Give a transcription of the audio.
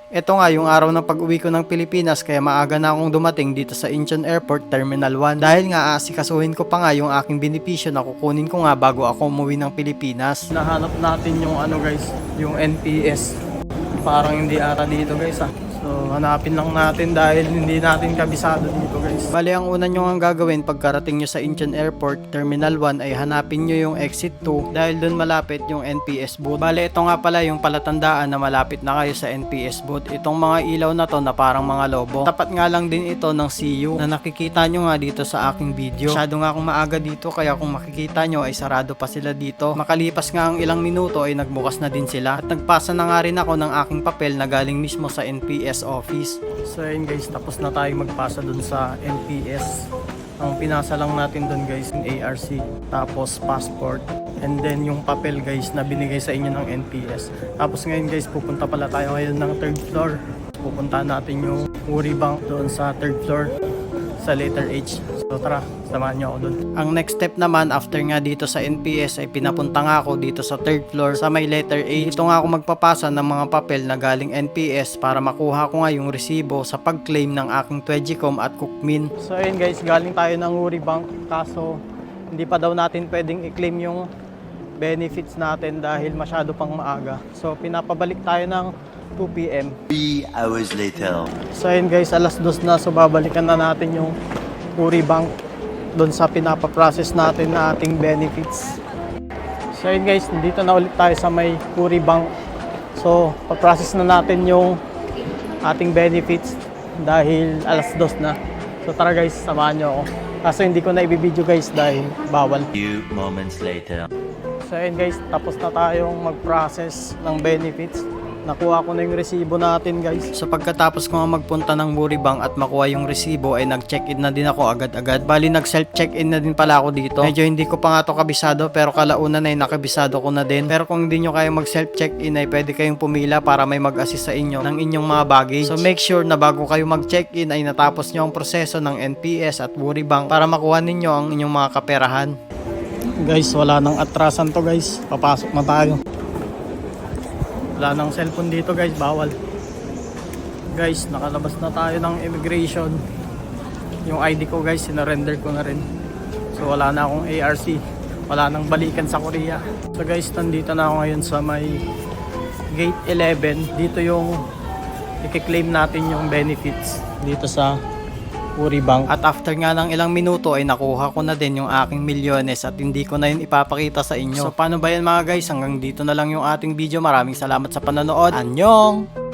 Ito nga yung araw ng pag-uwi ko ng Pilipinas kaya maaga na akong dumating dito sa Incheon Airport Terminal 1 dahil nga aasikasuhin ko pa nga yung aking benepisyo na kukunin ko nga bago ako umuwi ng Pilipinas. Nahanap natin yung guys, yung NPS. Parang hindi ata dito guys So hanapin lang natin dahil hindi natin kabisado dito guys. Bali ang una nyo ang gagawin pagkarating nyo sa Incheon Airport Terminal 1 ay hanapin nyo yung exit 2 dahil doon malapit yung NPS booth. Bali ito nga pala yung palatandaan na malapit na kayo sa NPS booth. Itong mga ilaw na to na parang mga lobo. Tapat nga lang din ito ng CU na nakikita nyo nga dito sa aking video. Masyado nga akong maaga dito kaya kung makikita nyo ay sarado pa sila dito. Makalipas nga ang ilang minuto ay nagbukas na din sila at nagpasa na nga rin ako ng aking papel na galing mismo sa NPS office. So ayun guys, tapos na tayo magpasa dun sa NPS. Ang pinasa lang natin dun guys yung ARC, tapos passport, and then yung papel guys na binigay sa inyo ng NPS. Tapos ngayon guys, pupunta pala tayo ngayon ng 3rd floor. Pupunta natin yung Uri Bank doon sa 3rd floor sa letter H. So tara, samahan nyo ako dun. Ang next step naman after nga dito sa NPS ay pinapunta nga ako dito sa 3rd floor sa may letter H. Ito nga ako magpapasa ng mga papel na galing NPS para makuha ko nga yung resibo sa pag-claim ng aking Twedgicom at Cookmin. So ayun guys, galing tayo ng Uri Bank kaso hindi pa daw natin pwedeng i-claim yung benefits natin dahil masyado pang maaga. So pinapabalik tayo ng 2 PM. 3 hours later. So ayun guys, alas 2 na, so babalikan na natin yung Uri Bank doon sa pinapaprocess natin na ating benefits. So ayun guys, dito na ulit tayo sa may Uri Bank. So paprocess na natin yung ating benefits dahil alas 2 na. So tara guys, samahan nyo ako. Kaso hindi ko na ibibideo guys dahil bawal. Few moments later. So ayun guys, tapos na tayong mag-process ng benefits. Nakuha ko na yung resibo natin guys. So pagkatapos ko nga magpunta ng Uri Bank at makuha yung resibo ay nag-check-in na din ako agad-agad. Bali nag-self-check-in na din pala ako dito. Medyo hindi ko pa nga to kabisado pero kalaunan ay nakabisado ko na din. Pero kung hindi nyo kaya mag-self-check-in ay pwede kayong pumila para may mag-assist sa inyo ng inyong mga baggage. So make sure na bago kayo mag-check-in ay natapos nyo ang proseso ng NPS at Uri Bank para makuha ninyo ang inyong mga kaperahan. Guys, wala nang atrasan to guys. Papasok na tayo. Wala nang cellphone dito guys, bawal. Guys, nakalabas na tayo ng immigration. Yung ID ko guys, sinurrender ko na rin. So wala na akong ARC. Wala nang balikan sa Korea. So guys, nandito na ako ngayon sa may gate 11. Dito yung i-claim natin yung benefits dito sa Uri Bank. At after nga ng ilang minuto ay nakuha ko na din yung aking milyones at hindi ko na yun ipapakita sa inyo. So paano ba yan mga guys? Hanggang dito na lang yung ating video. Maraming salamat sa panonood. Annyeong!